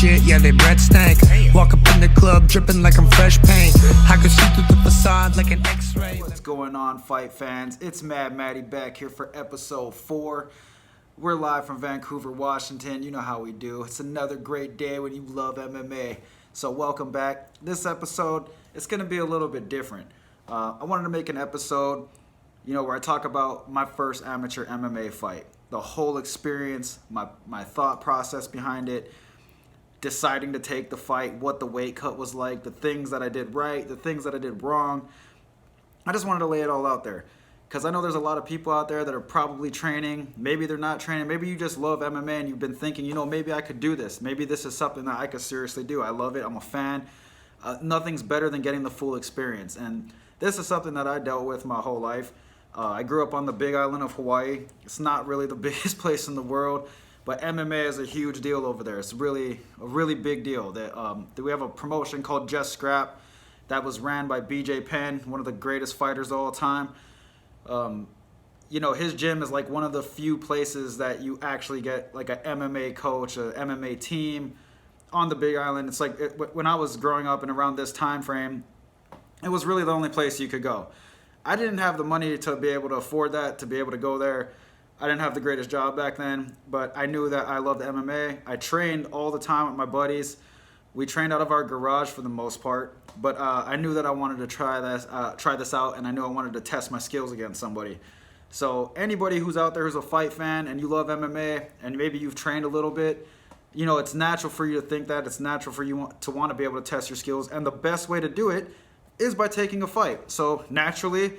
shit, yeah, they breath stank. Walk up in the club, dripping like I'm fresh paint. I could see through the facade like an x-ray. What's going on, fight fans? It's Mad Matty back here for episode 4. We're live from Vancouver, Washington. You know how we do. It's another great day when you love MMA. So welcome back. This episode, it's going to be a little bit different. I wanted to make an episode, where I talk about my first amateur MMA fight. The whole experience, my thought process behind it, deciding to take the fight, what the weight cut was like, the things that I did right, the things that I did wrong. I just wanted to lay it all out there because I know there's a lot of people out there that are probably training. Maybe they're not training. Maybe you just love MMA and you've been thinking, maybe I could do this. Maybe this is something that I could seriously do. I love it. I'm a fan. Nothing's better than getting the full experience. And this is something that I dealt with my whole life. I grew up on the big island of Hawaii. It's not really the biggest place in the world, but MMA is a huge deal over there. It's really a really big deal. We have a promotion called Just Scrap that was ran by BJ Penn, one of the greatest fighters of all time. His gym is like one of the few places that you actually get like an MMA coach, an MMA team on the big island. It's like when I was growing up and around this time frame, it was really the only place you could go. I didn't have the money to be able to afford that, to be able to go there. I didn't have the greatest job back then, but I knew that I loved MMA. I trained all the time with my buddies. We trained out of our garage for the most part, but I knew that I wanted to try this out, and I knew I wanted to test my skills against somebody. So anybody who's out there who's a fight fan and you love MMA and maybe you've trained a little bit, it's natural for you to think that. It's natural for you to want to be able to test your skills, and the best way to do it is by taking a fight. So naturally,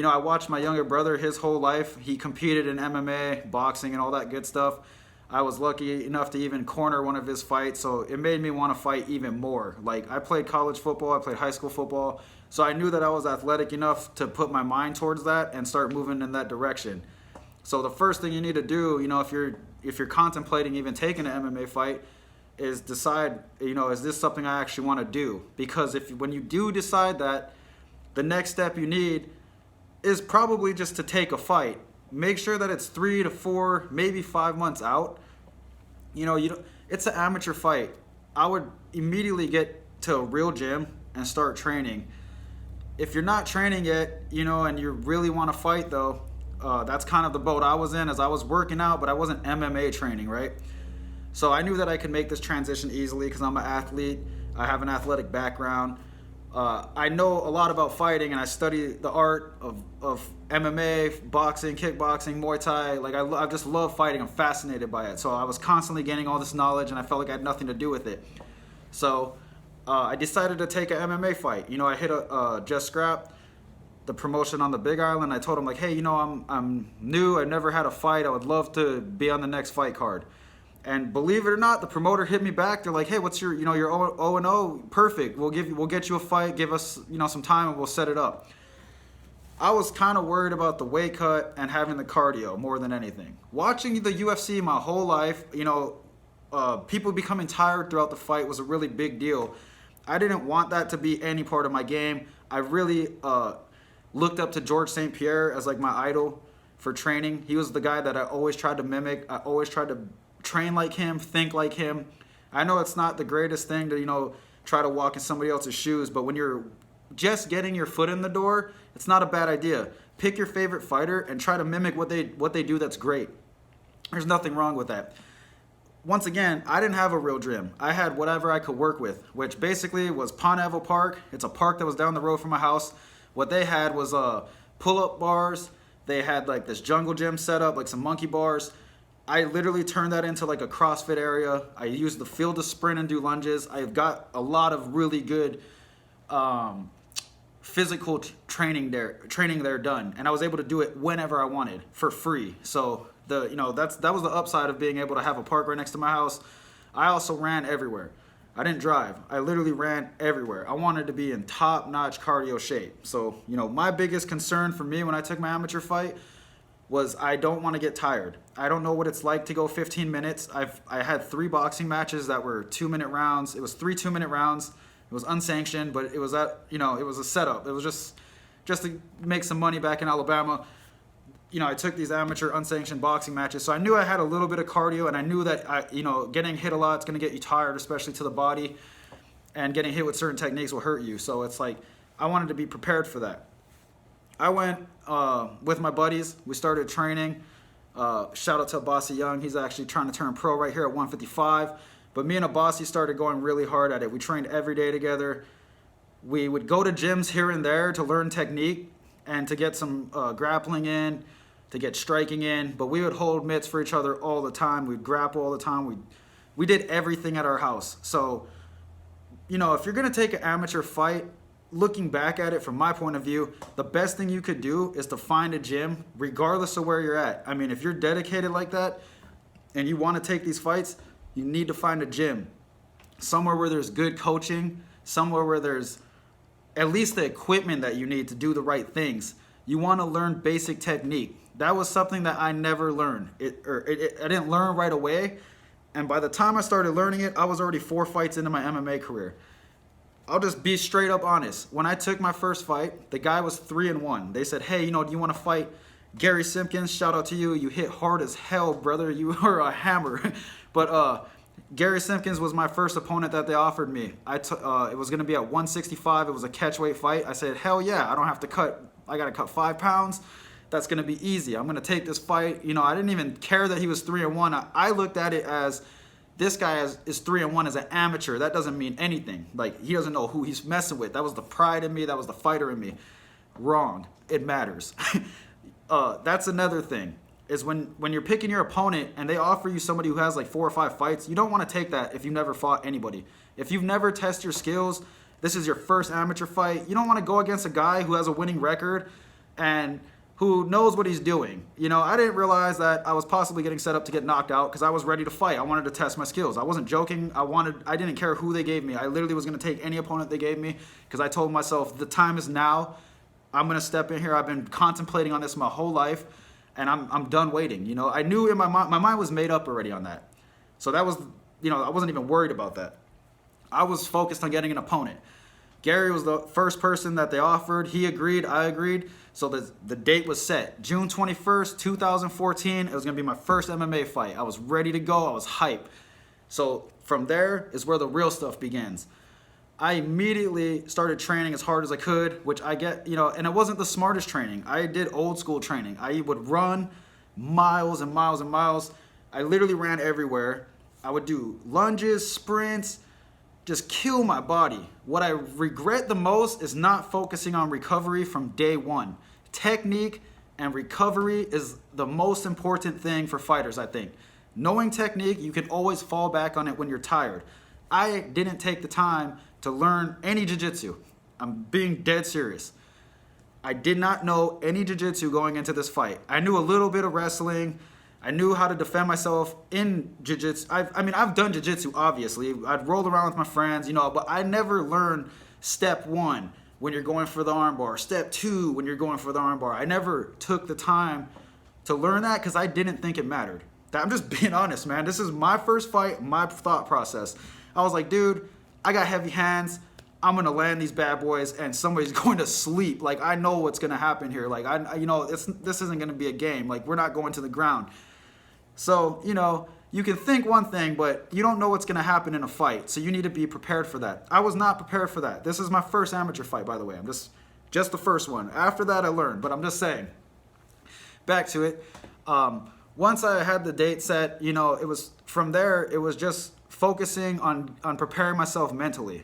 I watched my younger brother his whole life. He competed in MMA, boxing, and all that good stuff. I was lucky enough to even corner one of his fights, so it made me want to fight even more. Like, I played college football, I played high school football, so I knew that I was athletic enough to put my mind towards that and start moving in that direction. So the first thing you need to do, if you're contemplating even taking an MMA fight, is decide, is this something I actually want to do? Because when you do decide that, the next step you need is probably just to take a fight. Make sure that it's 3 to 4, maybe 5 months out. It's an amateur fight. I would immediately get to a real gym and start training. If you're not training yet, and you really want to fight though, that's kind of the boat I was in, as I was working out, but I wasn't MMA training, right? So I knew that I could make this transition easily because I'm an athlete. I have an athletic background. I know a lot about fighting, and I study the art of MMA, boxing, kickboxing, Muay Thai. Like, I just love fighting. I'm fascinated by it. So I was constantly gaining all this knowledge, and I felt like I had nothing to do with it. So I decided to take an MMA fight. I hit a Just Scrap, the promotion on the Big Island. I told him, like, hey, I'm new. I've never had a fight. I would love to be on the next fight card. And believe it or not, the promoter hit me back. They're like, hey, what's your 0-0? Perfect. We'll get you a fight. Give us, some time and we'll set it up. I was kind of worried about the weight cut and having the cardio more than anything. Watching the UFC my whole life, people becoming tired throughout the fight was a really big deal. I didn't want that to be any part of my game. I really looked up to George St. Pierre as like my idol for training. He was the guy that I always tried to mimic. I always tried to train like him, think like him. I know it's not the greatest thing to, try to walk in somebody else's shoes, but when you're just getting your foot in the door, it's not a bad idea. Pick your favorite fighter and try to mimic what they do that's great. There's nothing wrong with that. Once again, I didn't have a real gym. I had whatever I could work with, which basically was Pond Park. It's a park that was down the road from my house. What they had was pull-up bars. They had like this jungle gym set up, like some monkey bars. I literally turned that into like a CrossFit area. I used the field to sprint and do lunges. I've got a lot of really good physical training there done, and I was able to do it whenever I wanted for free. So that was the upside of being able to have a park right next to my house. I also ran everywhere. I didn't drive. I literally ran everywhere. I wanted to be in top-notch cardio shape. So my biggest concern for me when I took my amateur fight was I don't want to get tired. I don't know what it's like to go 15 minutes. I had 3 boxing matches that were 2-minute rounds. It was 3 2-minute rounds. It was unsanctioned, but it was it was a setup. It was just to make some money back in Alabama. I took these amateur unsanctioned boxing matches, so I knew I had a little bit of cardio, and I knew that getting hit a lot is going to get you tired, especially to the body, and getting hit with certain techniques will hurt you. So it's like I wanted to be prepared for that. I went with my buddies. We started training. Shout out to Abbasi Young. He's actually trying to turn pro right here at 155. But me and Abbasi started going really hard at it. We trained every day together. We would go to gyms here and there to learn technique and to get some grappling in, to get striking in. But we would hold mitts for each other all the time. We'd grapple all the time. We did everything at our house. So, if you're going to take an amateur fight, looking back at it from my point of view, the best thing you could do is to find a gym, regardless of where you're at. I mean, if you're dedicated like that and you want to take these fights, you need to find a gym. Somewhere where there's good coaching, somewhere where there's at least the equipment that you need to do the right things. You want to learn basic technique. That was something that I never learned. I didn't learn right away. And by the time I started learning it, I was already 4 fights into my MMA career. I'll just be straight up honest. When I took my first fight, the guy was 3-1. They said, hey, do you want to fight Gary Simpkins? Shout out to you. You hit hard as hell, brother. You are a hammer. But Gary Simpkins was my first opponent that they offered me. It was going to be at 165. It was a catchweight fight. I said, hell yeah, I don't have to cut. I got to cut 5 pounds. That's going to be easy. I'm going to take this fight. I didn't even care that he was 3-1. I looked at it as this guy is 3-1 as an amateur. That doesn't mean anything. Like, he doesn't know who he's messing with. That was the pride in me. That was the fighter in me. Wrong. It matters. That's another thing, is when you're picking your opponent and they offer you somebody who has like 4 or 5 fights, you don't want to take that if you've never fought anybody. If you've never tested your skills, this is your first amateur fight, you don't want to go against a guy who has a winning record and who knows what he's doing. I didn't realize that I was possibly getting set up to get knocked out because I was ready to fight. I wanted to test my skills. I wasn't joking. I didn't care who they gave me. I literally was going to take any opponent they gave me because I told myself the time is now. I'm going to step in here. I've been contemplating on this my whole life, and I'm done waiting. I knew in my mind was made up already on that. So that was, I wasn't even worried about that. I was focused on getting an opponent. Gary was the first person that they offered. He agreed. I agreed. So the date was set. June 21st, 2014. It was going to be my first MMA fight. I was ready to go. I was hyped. So from there is where the real stuff begins. I immediately started training as hard as I could, which I get, and it wasn't the smartest training. I did old school training. I would run miles and miles and miles. I literally ran everywhere. I would do lunges, sprints, just kill my body. What I regret the most is not focusing on recovery from day one. Technique and recovery is the most important thing for fighters, I think. Knowing technique, you can always fall back on it when you're tired. I didn't take the time to learn any jiu-jitsu. I'm being dead serious. I did not know any jiu-jitsu going into this fight. I knew a little bit of wrestling. I knew how to defend myself in jiu-jitsu. I've done jiu-jitsu, obviously. I'd roll around with my friends, but I never learned step 1 when you're going for the armbar, step 2 when you're going for the armbar. I never took the time to learn that because I didn't think it mattered. I'm just being honest, man. This is my first fight, my thought process. I was like, dude, I got heavy hands. I'm going to land these bad boys and somebody's going to sleep. Like, I know what's going to happen here. Like, this isn't going to be a game. Like, we're not going to the ground. So, you can think one thing, but you don't know what's going to happen in a fight. So you need to be prepared for that. I was not prepared for that. This is my first amateur fight, by the way. I'm just the first one. After that, I learned. But I'm just saying. Back to it. Once I had the date set, it was from there, it was just focusing on preparing myself mentally.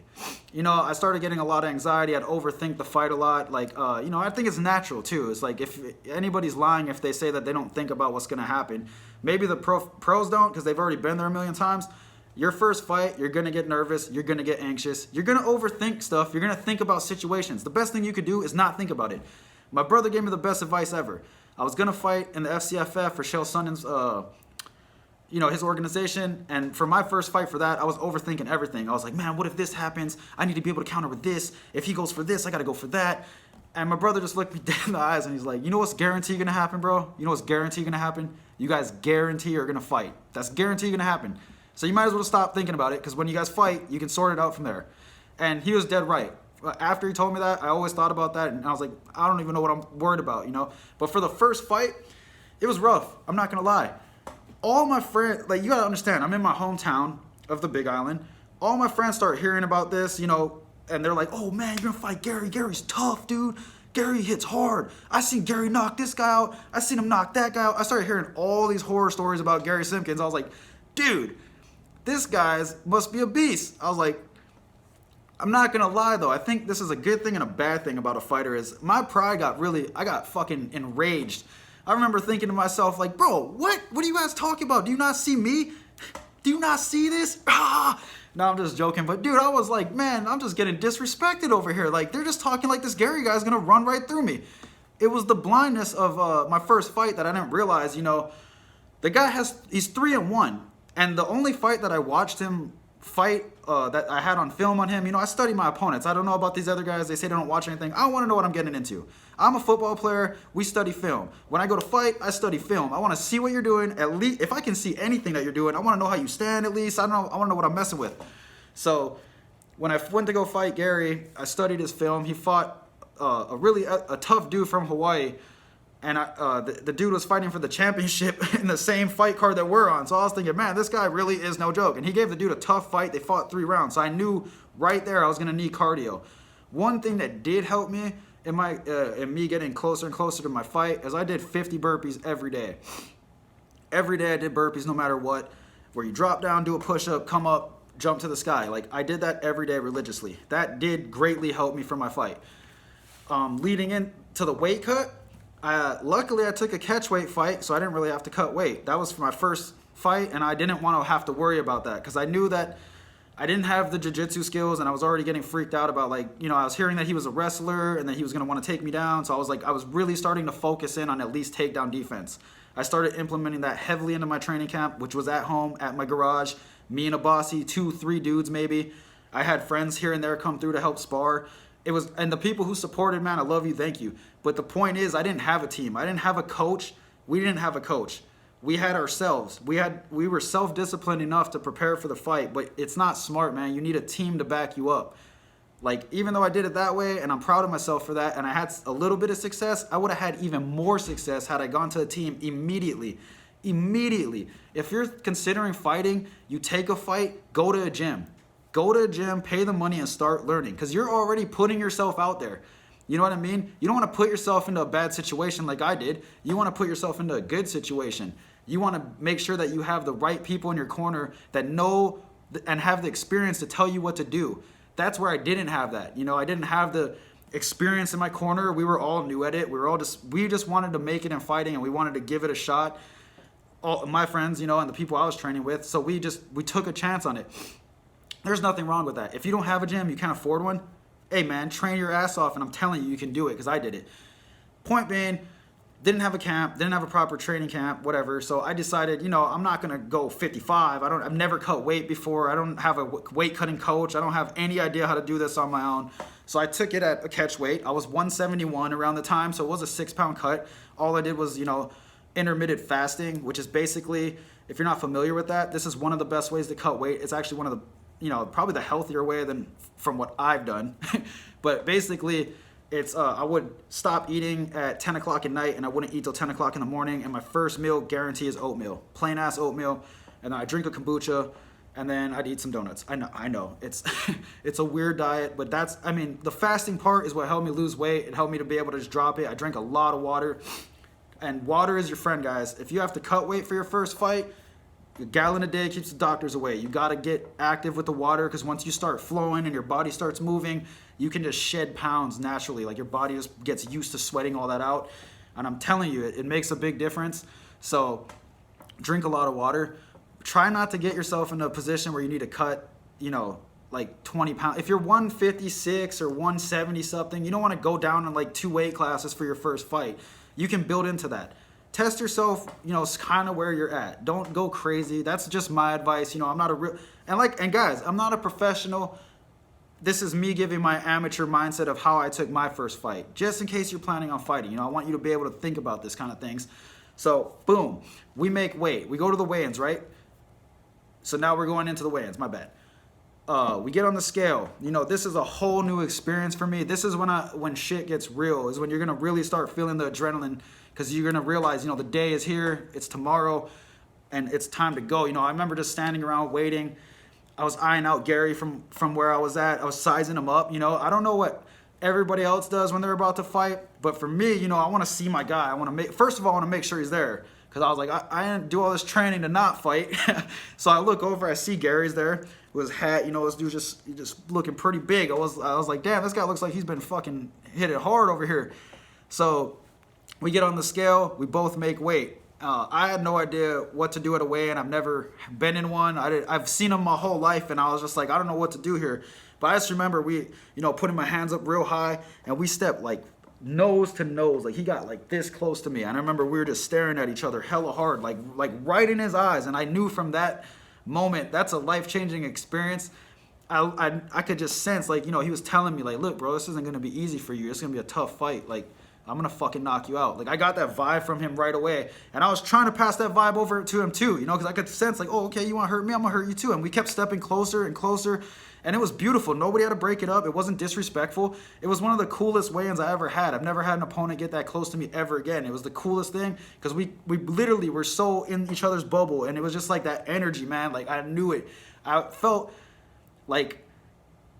I started getting a lot of anxiety. I'd overthink the fight a lot. Like, I think it's natural too. It's like if anybody's lying if they say that they don't think about what's going to happen. Maybe the pros don't because they've already been there a million times. Your first fight, you're going to get nervous. You're going to get anxious. You're going to overthink stuff. You're going to think about situations. The best thing you could do is not think about it. My brother gave me the best advice ever. I was going to fight in the FCFF for Chael Sonnen's his organization, and for my first fight for that, I was overthinking everything. I was like, man, what if this happens? I need to be able to counter with this. If he goes for this, I got to go for that. And my brother just looked me dead in the eyes, and he's like, you know what's guaranteed going to happen, bro? You know what's guaranteed going to happen? You guys guarantee are going to fight. That's guaranteed going to happen. So you might as well stop thinking about it, because when you guys fight, you can sort it out from there. And he was dead right. After he told me that, I always thought about that, and I was like, I don't even know what I'm worried about, But for the first fight, It was rough. I'm not going to lie. All my friends, like, you got to understand, I'm in my hometown of the Big Island. All my friends start hearing about this, you know, and they're like, oh, man, you're going to fight Gary. Gary's tough, dude. Gary hits hard. I seen Gary knock this guy out. I seen him knock that guy out. I started hearing all these horror stories about Gary Simpkins. I was like, dude, this guy's must be a beast. I was like, I'm not going to lie, though. I think this is a good thing and a bad thing about a fighter is my pride I got fucking enraged. I remember thinking to myself, like, bro, what are you guys talking about? Do you not see me? Do you not see this? Ah! No, I'm just joking. But, dude, I was like, man, I'm just getting disrespected over here. Like, they're just talking like this Gary guy's going to run right through me. It was the blindness of my first fight that I didn't realize, you know. The guy he's 3-1. And the only fight that I watched him fight that I had on film on him, you know, I study my opponents. I don't know about these other guys. They say they don't watch anything. I want to know what I'm getting into. I'm a football player. We study film. When I go to fight, I study film. I want to see what you're doing. At least, if I can see anything that you're doing, I want to know how you stand at least. I want to know what I'm messing with. So when I went to go fight Gary, I studied his film. He fought a tough dude from Hawaii. And the dude was fighting for the championship in the same fight card that we're on. So I was thinking, man, this guy really is no joke. And he gave the dude a tough fight. They fought 3 rounds. So I knew right there I was going to need cardio. One thing that did help me in me getting closer and closer to my fight is I did 50 burpees every day. Every day I did burpees no matter what. Where you drop down, do a push-up, come up, jump to the sky. Like, I did that every day religiously. That did greatly help me for my fight. Leading into the weight cut, luckily I took a catch weight fight, so I didn't really have to cut weight. That was for my first fight, and I didn't want to have to worry about that because I knew that I didn't have the jiu-jitsu skills, and I was already getting freaked out about, like, you know, I was hearing that he was a wrestler and that he was going to want to take me down. So I was really starting to focus in on at least takedown defense. I started implementing that heavily into my training camp, which was at home, at my garage, me and a bossy, 2-3 dudes maybe. I had friends here and there come through to help spar. And the people who supported, man, I love you, thank you. But the point is, I didn't have a team. I didn't have a coach. We didn't have a coach. We had ourselves. We were self-disciplined enough to prepare for the fight, but it's not smart, man. You need a team to back you up. Like, even though I did it that way, and I'm proud of myself for that, and I had a little bit of success, I would have had even more success had I gone to a team immediately. Immediately. If you're considering fighting, you take a fight, go to a gym. Go to a gym, pay the money, and start learning, because you're already putting yourself out there. You know what I mean? You don't want to put yourself into a bad situation like I did. You want to put yourself into a good situation. You want to make sure that you have the right people in your corner that know and have the experience to tell you what to do. That's where I didn't have that. You know, I didn't have the experience in my corner. We were all new at it. We just wanted to make it in fighting, and we wanted to give it a shot. All my friends, you know, and the people I was training with. So we took a chance on it. There's nothing wrong with that. If you don't have a gym, you can't afford one, hey man, train your ass off, and I'm telling you, you can do it, because I did it. Point being, didn't have a camp, didn't have a proper training camp, whatever. So I decided, you know, I'm not gonna go 55. I've never cut weight before. I don't have a weight cutting coach. I don't have any idea how to do this on my own. So I took it at a catch weight. I was 171 around the time, so it was a 6-pound cut. All I did was, you know, intermittent fasting, which is basically, if you're not familiar with that, this is one of the best ways to cut weight. It's actually one of the, you know, probably the healthier way than from what I've done. But basically, it's I would stop eating at 10 o'clock at night, and I wouldn't eat till 10 o'clock in the morning. And my first meal guarantee is oatmeal, plain ass oatmeal. And then I drink a kombucha, and then I'd eat some donuts. I know it's it's a weird diet, but the fasting part is what helped me lose weight. It helped me to be able to just drop it. I drank a lot of water, and water is your friend, guys. If you have to cut weight for your first fight, a gallon a day keeps the doctors away. You got to get active with the water, because once you start flowing and your body starts moving, you can just shed pounds naturally. Like, your body just gets used to sweating all that out. And I'm telling you, it makes a big difference. So drink a lot of water. Try not to get yourself in a position where you need to cut, you know, like 20 pounds. If you're 156 or 170 something, you don't want to go down in like 2 weight classes for your first fight. You can build into that. Test yourself, you know, kind of where you're at. Don't go crazy. That's just my advice. You know, I'm not a real, and guys, I'm not a professional. This is me giving my amateur mindset of how I took my first fight. Just in case you're planning on fighting. You know, I want you to be able to think about this kind of things. So, boom, we make weight. We go to the weigh-ins, right? So now we're going into the weigh-ins, my bad. We get on the scale. You know, this is a whole new experience for me. This is when shit gets real, is when you're gonna really start feeling the adrenaline, because you're gonna realize, you know, the day is here, it's tomorrow, and it's time to go. You know, I remember just standing around waiting. I was eyeing out Gary from where I was at. I was sizing him up. You know, I don't know what everybody else does when they're about to fight, but for me, you know, I want to see my guy. First of all, I want to make sure he's there, because I was like, I didn't do all this training to not fight. So I look over, I see Gary's there with his hat. You know, this dude's just looking pretty big. I was like, damn, this guy looks like he's been fucking hit it hard over here. So we get on the scale, we both make weight. I had no idea what to do at a weigh-in. I've never been in one. I've seen them my whole life, and I was just like, I don't know what to do here. But I just remember putting my hands up real high, and we stepped like nose to nose. Like he got like this close to me, and I remember we were just staring at each other hella hard, like right in his eyes. And I knew from that moment, that's a life-changing experience. I could just sense, like, you know, he was telling me like, look, bro, this isn't gonna be easy for you. It's gonna be a tough fight. Like, I'm gonna fucking knock you out. Like, I got that vibe from him right away, and I was trying to pass that vibe over to him too, you know, because I could sense like, oh, okay, you want to hurt me, I'm gonna hurt you too. And we kept stepping closer and closer, and it was beautiful. Nobody had to break it up. It wasn't disrespectful. It was one of the coolest weigh-ins I ever had. I've never had an opponent get that close to me ever again. It was the coolest thing, because we literally were so in each other's bubble, and it was just like that energy, man. Like, I knew it. I felt like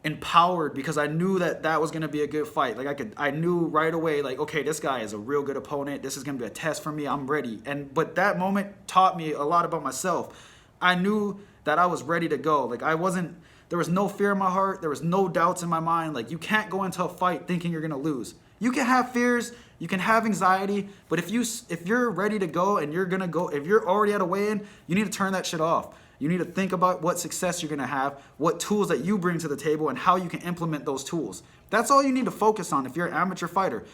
empowered, because I knew that was going to be a good fight. Like, I knew right away, like, okay, this guy is a real good opponent. This is going to be a test for me. I'm ready. But that moment taught me a lot about myself. I knew that I was ready to go. Like, there was no fear in my heart. There was no doubts in my mind. Like, you can't go into a fight thinking you're going to lose. You can have fears, you can have anxiety, but if you're ready to go and you're going to go, if you're already at a weigh-in, you need to turn that shit off. You need to think about what success you're going to have, what tools that you bring to the table, and how you can implement those tools. That's all you need to focus on if you're an amateur fighter.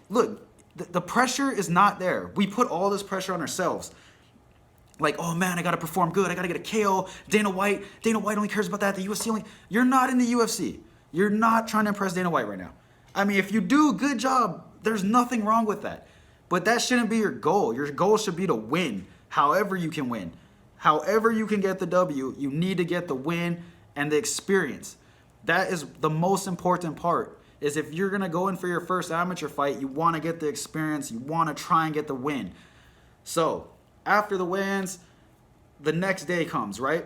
Look, the pressure is not there. We put all this pressure on ourselves. Like, oh man, I got to perform good. I got to get a KO. Dana White only cares about that. The UFC only. You're not in the UFC. You're not trying to impress Dana White right now. I mean, if you do, good job. There's nothing wrong with that. But that shouldn't be your goal. Your goal should be to win, however you can win. However you can get the W, you need to get the win and the experience. That is the most important part, is if you're going to go in for your first amateur fight, you want to get the experience, you want to try and get the win. So, after the weigh-ins, the next day comes, right?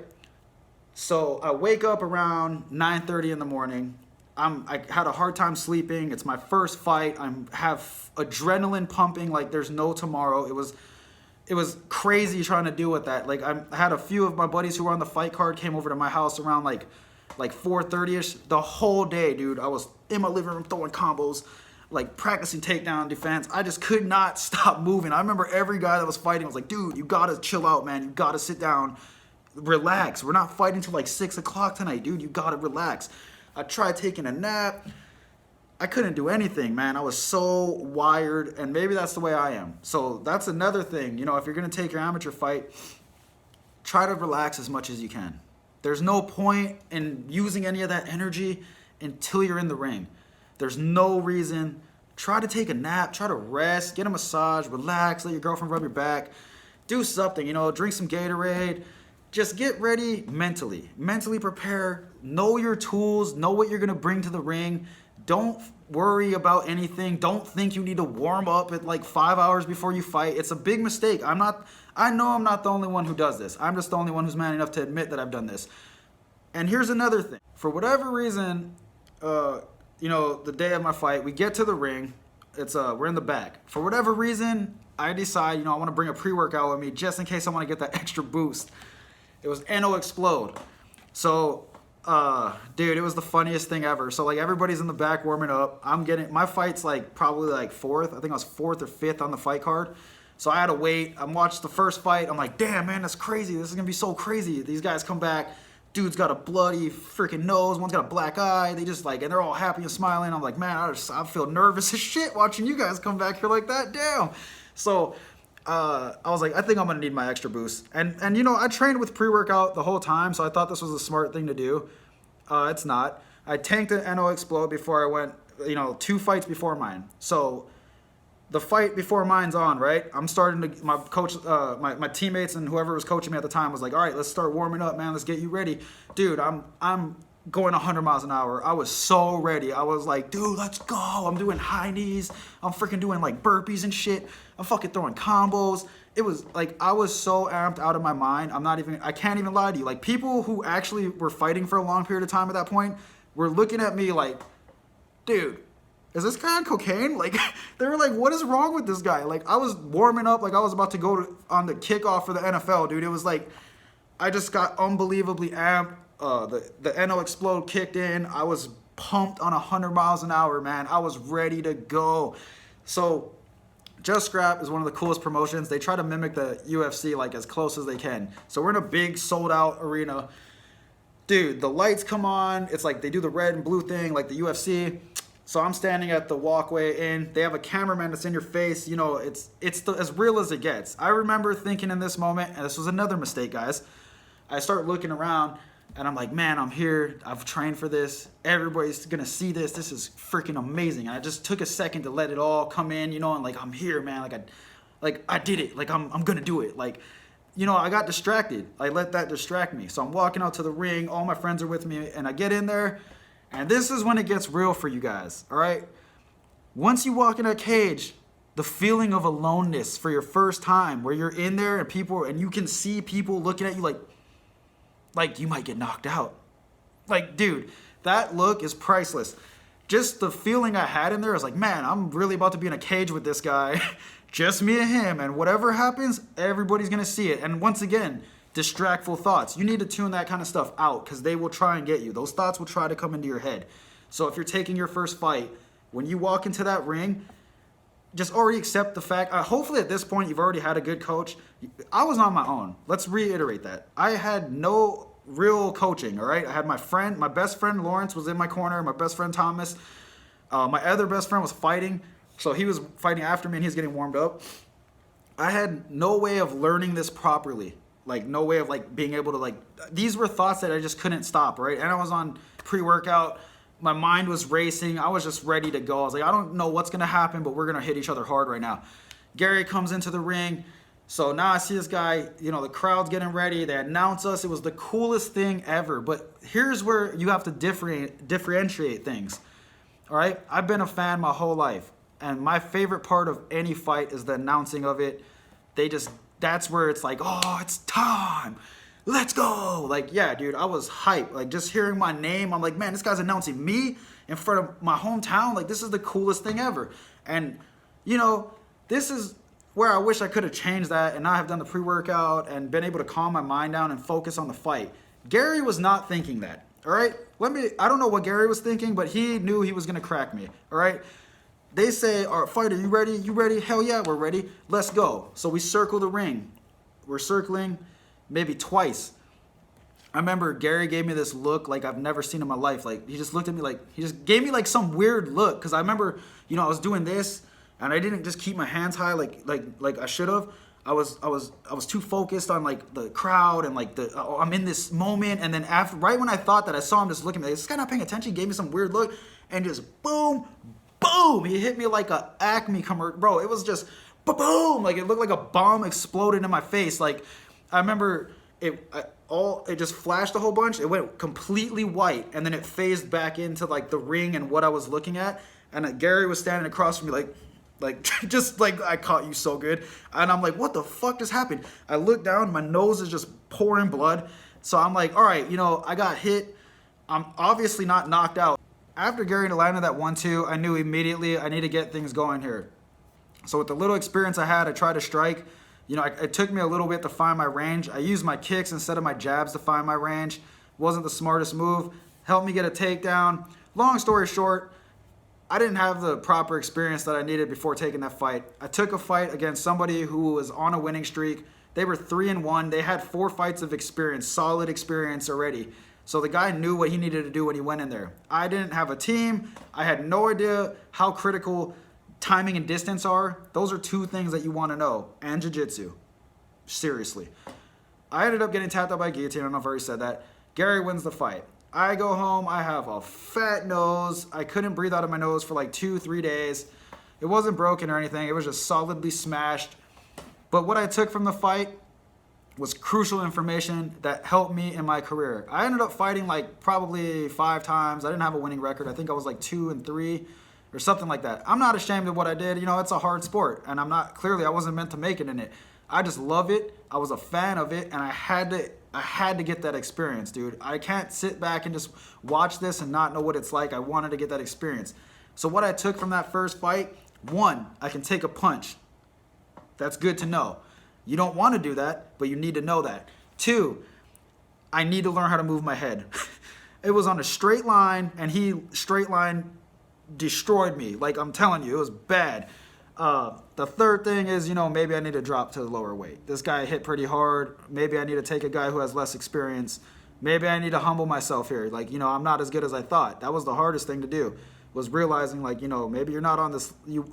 So, I wake up around 9:30 in the morning. I had a hard time sleeping. It's my first fight. I have adrenaline pumping like there's no tomorrow. It was crazy trying to deal with that. Like, I had a few of my buddies who were on the fight card came over to my house around like 4:30ish. The whole day, dude, I was in my living room throwing combos, like practicing takedown defense. I just could not stop moving. I remember every guy that was fighting was like, dude, you gotta chill out, man. You gotta sit down, relax. We're not fighting till like 6 o'clock tonight, dude. You gotta relax. I tried taking a nap. I couldn't do anything, man. I was so wired, and maybe that's the way I am. So that's another thing. You know, if you're going to take your amateur fight, try to relax as much as you can. There's no point in using any of that energy until you're in the ring. There's no reason. Try to take a nap. Try to rest. Get a massage. Relax. Let your girlfriend rub your back. Do something, you know, drink some Gatorade. Just get ready mentally. Mentally prepare. Know your tools. Know what you're going to bring to the ring. Don't worry about anything. Don't think you need to warm up at like 5 hours before you fight. It's a big mistake. I know I'm not the only one who does this. I'm just the only one who's man enough to admit that I've done this. And here's another thing. For whatever reason, you know, the day of my fight, we get to the ring. We're in the back. For whatever reason, I decide, you know, I want to bring a pre-workout with me just in case I want to get that extra boost. It was NO Explode. So, dude, it was the funniest thing ever. So, like, everybody's in the back warming up. My fight's like probably like fourth. I think I was fourth or fifth on the fight card. So I had to wait. I watched the first fight. I'm like, damn, man, that's crazy. This is going to be so crazy. These guys come back. Dude's got a bloody freaking nose. One's got a black eye. They just like, and they're all happy and smiling. I'm like, man, I feel nervous as shit watching you guys come back here like that. Damn. So, I was like, I think I'm going to need my extra boost. And you know, I trained with pre-workout the whole time, so I thought this was a smart thing to do. It's not. I tanked an NO Explode before I went, you know, 2 fights before mine. So the fight before mine's on, right? I'm starting to, my coach, my teammates and whoever was coaching me at the time was like, all right, let's start warming up, man. Let's get you ready. Dude, I'm going 100 miles an hour. I was so ready. I was like, dude, let's go. I'm doing high knees. I'm freaking doing like burpees and shit. I'm fucking throwing combos. It was like, I was so amped out of my mind. I can't even lie to you. Like, people who actually were fighting for a long period of time at that point were looking at me like, dude, is this guy on cocaine? Like, they were like, what is wrong with this guy? Like, I was warming up like I was about to go on the kickoff for the NFL, dude. It was like, I just got unbelievably amped. The NO Explode kicked in. I was pumped on 100 miles an hour, man. I was ready to go. So, Just Scrap is one of the coolest promotions. They try to mimic the UFC like as close as they can. So we're in a big sold out arena. Dude, the lights come on. It's like they do the red and blue thing like the UFC. So I'm standing at the walkway in. They have a cameraman that's in your face. You know, it's as real as it gets. I remember thinking in this moment, and this was another mistake, guys. I start looking around, and I'm like, man, I'm here. I've trained for this. Everybody's going to see this. This is freaking amazing. And I just took a second to let it all come in, you know, and like, I'm here, man. I did it. Like, I'm going to do it. Like, you know, I got distracted. I let that distract me. So I'm walking out to the ring. All my friends are with me, and I get in there. And this is when it gets real for you guys, all right? Once you walk in a cage, the feeling of aloneness for your first time, where you're in there and you can see people looking at you like you might get knocked out. Like, dude, that look is priceless. Just the feeling I had in there, I was like, man, I'm really about to be in a cage with this guy. Just me and him, and whatever happens, everybody's gonna see it. And once again, distractful thoughts. You need to tune that kind of stuff out because they will try and get you. Those thoughts will try to come into your head. So if you're taking your first fight, when you walk into that ring, just already accept the fact. Hopefully at this point you've already had a good coach. I was on my own. Let's reiterate that. I had no real coaching, all right? I had my best friend Lawrence was in my corner, my best friend Thomas. My other best friend was fighting. So he was fighting after me and he's getting warmed up. I had no way of learning this properly. Like, no way of, like, being able to, like, these were thoughts that I just couldn't stop, right? And I was on pre-workout. My mind was racing. I was just ready to go. I was like, I don't know what's going to happen, but we're going to hit each other hard right now. Gary comes into the ring. So now I see this guy, you know, the crowd's getting ready. They announce us. It was the coolest thing ever. But here's where you have to differentiate things, all right? I've been a fan my whole life. And my favorite part of any fight is the announcing of it. That's where it's like, oh, it's time. Let's go. Like, yeah, dude, I was hyped. Like, just hearing my name, I'm like, man, this guy's announcing me in front of my hometown. Like, this is the coolest thing ever. And, you know, this is where I wish I could have changed that and not have done the pre-workout and been able to calm my mind down and focus on the fight. Gary was not thinking that, all right? I don't know what Gary was thinking, but he knew he was going to crack me, all right? They say, all right, fighter, you ready? You ready? Hell yeah, we're ready. Let's go. So we circle the ring. We're circling maybe twice. I remember Gary gave me this look like I've never seen in my life. Like, he just looked at me like, he just gave me like some weird look. Because I remember, you know, I was doing this and I didn't just keep my hands high like I should have. I was too focused on like the crowd and like I'm in this moment. And then right when I thought that, I saw him just looking at me like, this guy not paying attention. He gave me some weird look and just boom, boom, he hit me like a Acme commercial. Bro, it was just boom, like it looked like a bomb exploded in my face. Like, I remember it just flashed a whole bunch. It went completely white, and then it phased back into like the ring and what I was looking at. And Gary was standing across from me like just like, I caught you so good. And I'm like, what the fuck just happened? I look down, my nose is just pouring blood. So I'm like, all right, you know, I got hit. I'm obviously not knocked out. After Gary landed that 1-2, I knew immediately I need to get things going here. So with the little experience I had, I tried to strike. You know, it took me a little bit to find my range. I used my kicks instead of my jabs to find my range. Wasn't the smartest move. Helped me get a takedown. Long story short, I didn't have the proper experience that I needed before taking that fight. I took a fight against somebody who was on a winning streak. They were 3-1. They had 4 fights of experience, solid experience already. So the guy knew what he needed to do when he went in there. I didn't have a team. I had no idea how critical timing and distance are. Those are 2 things that you want to know. And jiu-jitsu. Seriously. I ended up getting tapped out by guillotine. I don't know if I already said that. Gary wins the fight. I go home. I have a fat nose. I couldn't breathe out of my nose for like 2-3 days. It wasn't broken or anything. It was just solidly smashed. But what I took from the fight was crucial information that helped me in my career. I ended up fighting like probably 5 times. I didn't have a winning record. I think I was like 2-3 or something like that. I'm not ashamed of what I did. You know, it's a hard sport, and I wasn't meant to make it in it. I just love it. I was a fan of it, and I had to get that experience, dude. I can't sit back and just watch this and not know what it's like. I wanted to get that experience. So what I took from that first fight, 1, I can take a punch. That's good to know. You don't want to do that, but you need to know that. 2, I need to learn how to move my head. It was on a straight line, and he straight line destroyed me. Like, I'm telling you, it was bad. The third thing is, you know, maybe I need to drop to the lower weight. This guy hit pretty hard. Maybe I need to take a guy who has less experience. Maybe I need to humble myself here. Like, you know, I'm not as good as I thought. That was the hardest thing to do, was realizing, like, you know, maybe you're not on this. You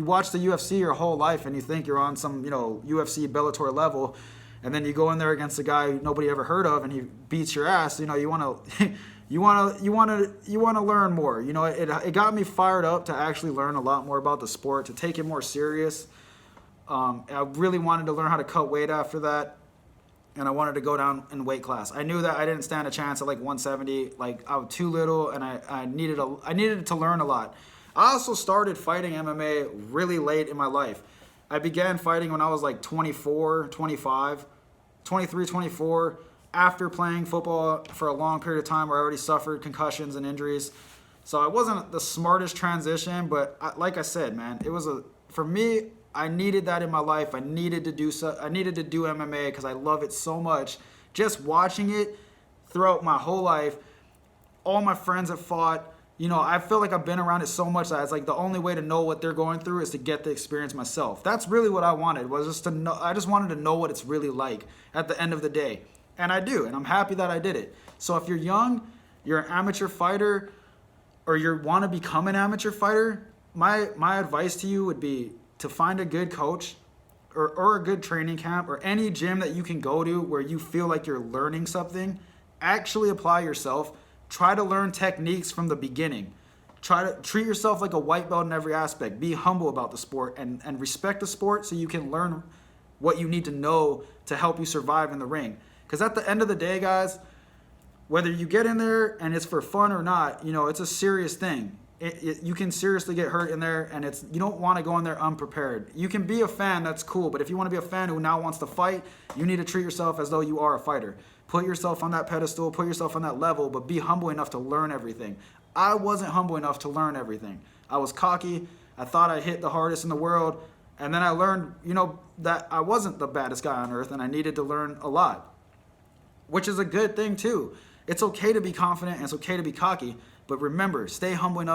watch the UFC your whole life and you think you're on some, you know, UFC Bellator level, and then you go in there against a guy nobody ever heard of and he beats your ass. You know, you want to you want to learn more. You know, it got me fired up to actually learn a lot more about the sport, to take it more serious. I really wanted to learn how to cut weight after that, and I wanted to go down in weight class. I knew that I didn't stand a chance at like 170. Like, I was too little, and I needed to learn a lot. I also started fighting MMA really late in my life. I began fighting when I was like 24, 25, 23, 24. After playing football for a long period of time where I already suffered concussions and injuries. So it wasn't the smartest transition, but like I said, man, for me, I needed that in my life. I needed to do MMA because I love it so much. Just watching it throughout my whole life, all my friends have fought. You know, I feel like I've been around it so much that it's like the only way to know what they're going through is to get the experience myself. That's really what I wanted, was just to know. I just wanted to know what it's really like at the end of the day. And I do, and I'm happy that I did it. So if you're young, you're an amateur fighter, or you want to become an amateur fighter, my advice to you would be to find a good coach or a good training camp or any gym that you can go to where you feel like you're learning something. Actually apply yourself. Try to learn techniques from the beginning. Try to treat yourself like a white belt in every aspect. Be humble about the sport and respect the sport so you can learn what you need to know to help you survive in the ring. Because at the end of the day, guys, whether you get in there and it's for fun or not, you know, it's a serious thing. You can seriously get hurt in there, and you don't want to go in there unprepared. You can be a fan, that's cool, but if you want to be a fan who now wants to fight, you need to treat yourself as though you are a fighter. Put yourself on that pedestal, put yourself on that level, but be humble enough to learn everything. I wasn't humble enough to learn everything. I was cocky. I thought I hit the hardest in the world, and then I learned, you know, that I wasn't the baddest guy on earth, and I needed to learn a lot. Which is a good thing too. It's okay to be confident and it's okay to be cocky, but remember, stay humble in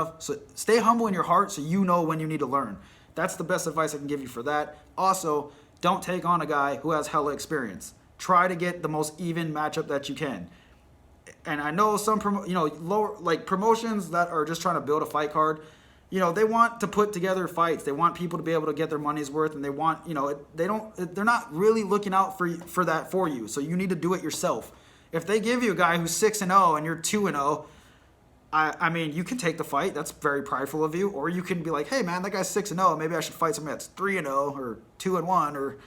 your heart so you know when you need to learn. That's the best advice I can give you for that. Also, don't take on a guy who has hella experience. Try to get the most even matchup that you can. And I know some promotions that are just trying to build a fight card, you know, they want to put together fights. They want people to be able to get their money's worth, and they want, you know, they're not really looking out for that for you. So you need to do it yourself. If they give you a guy who's 6-0 and you're 2-0, I mean, you can take the fight. That's very prideful of you. Or you can be like, hey man, that guy's 6-0. Maybe I should fight somebody that's 3-0 or 2-1 or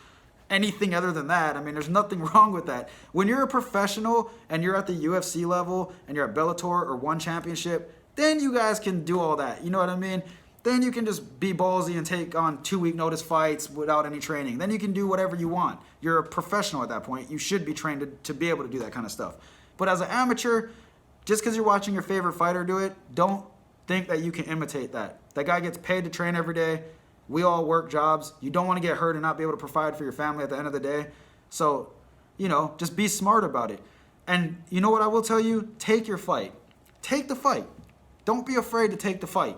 anything other than that. I mean, there's nothing wrong with that. When you're a professional and you're at the UFC level and you're at Bellator or One Championship, then you guys can do all that. You know what I mean? Then you can just be ballsy and take on 2-week notice fights without any training. Then you can do whatever you want. You're a professional at that point. You should be trained to be able to do that kind of stuff. But as an amateur, just because you're watching your favorite fighter do it, don't think that you can imitate that. That guy gets paid to train every day. We all work jobs. You don't want to get hurt and not be able to provide for your family at the end of the day. So, you know, just be smart about it. And you know what I will tell you? Take your fight. Take the fight. Don't be afraid to take the fight.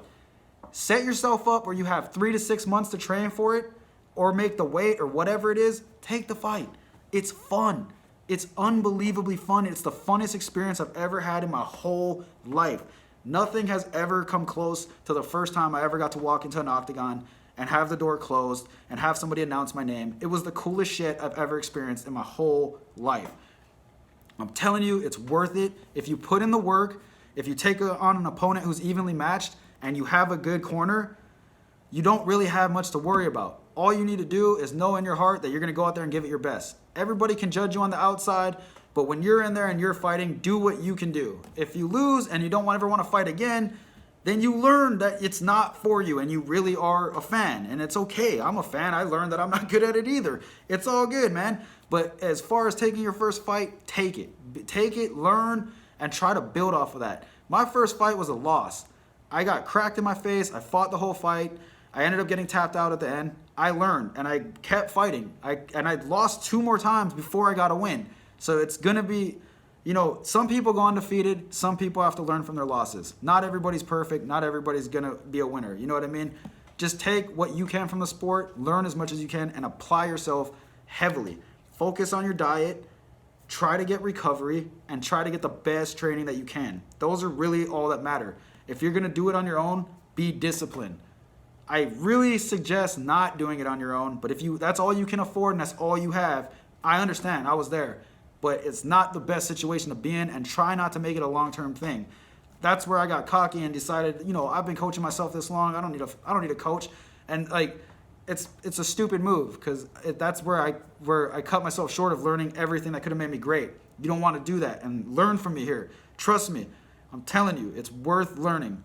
Set yourself up where you have 3 to 6 months to train for it or make the weight or whatever it is. Take the fight. It's fun. It's unbelievably fun. It's the funnest experience I've ever had in my whole life. Nothing has ever come close to the first time I ever got to walk into an octagon and have the door closed and have somebody announce my name. It was the coolest shit I've ever experienced in my whole life. I'm telling you, it's worth it. If you put in the work, if you take on an opponent who's evenly matched and you have a good corner, you don't really have much to worry about. All you need to do is know in your heart that you're going to go out there and give it your best. Everybody can judge you on the outside, but when you're in there and you're fighting, do what you can do. If you lose and you don't ever want to fight again, then you learn that it's not for you and you really are a fan. And it's okay. I'm a fan. I learned that I'm not good at it either. It's all good, man. But as far as taking your first fight, take it. Take it, learn, and try to build off of that. My first fight was a loss. I got cracked in my face. I fought the whole fight. I ended up getting tapped out at the end. I learned, and I kept fighting. I lost 2 more times before I got a win. So it's going to be, you know, some people go undefeated. Some people have to learn from their losses. Not everybody's perfect. Not everybody's going to be a winner. You know what I mean? Just take what you can from the sport, learn as much as you can, and apply yourself heavily. Focus on your diet. Try to get recovery, and try to get the best training that you can. Those are really all that matter. If you're going to do it on your own, be disciplined. I really suggest not doing it on your own, but if that's all you can afford and that's all you have, I understand. I was there. But it's not the best situation to be in, and try not to make it a long-term thing. That's where I got cocky and decided, you know, I've been coaching myself this long. I don't need a coach. And like it's a stupid move, because that's where I cut myself short of learning everything that could have made me great. You don't want to do that, and learn from me here. Trust me. I'm telling you, it's worth learning.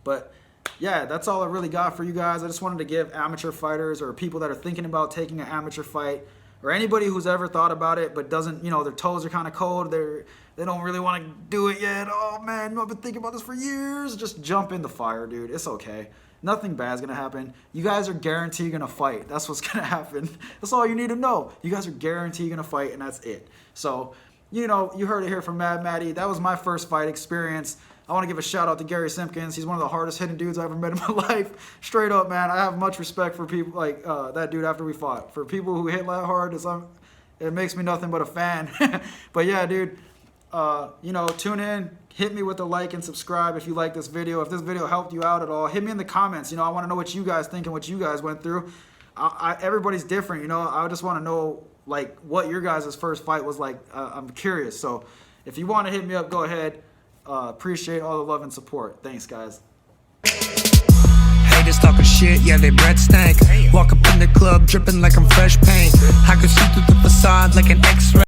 But yeah, that's all I really got for you guys. I just wanted to give amateur fighters, or people that are thinking about taking an amateur fight, or anybody who's ever thought about it but doesn't, you know, their toes are kind of cold, they don't really want to do it yet. Oh man, I've been thinking about this for years. Just jump in the fire, dude. It's okay. Nothing bad's gonna happen. You guys are guaranteed gonna fight. That's what's gonna happen. That's all you need to know. You guys are guaranteed gonna fight, and that's it. So, you know, you heard it here from Mad Matty. That was my first fight experience. I want to give a shout out to Gary Simpkins. He's one of the hardest hitting dudes I ever met in my life. Straight up, man. I have much respect for people like that dude after we fought. For people who hit that hard, it makes me nothing but a fan. But yeah, dude, you know, tune in. Hit me with a like and subscribe if you like this video. If this video helped you out at all, hit me in the comments. You know, I want to know what you guys think and what you guys went through. Everybody's different, you know. I just want to know, like, what your guys' first fight was like. I'm curious. So if you want to hit me up, go ahead. Appreciate all the love and support. Thanks, guys. Haters talking shit, yeah, they breath stank. Walk up in the club dripping like I'm fresh paint. I can see through the facade like an X-ray.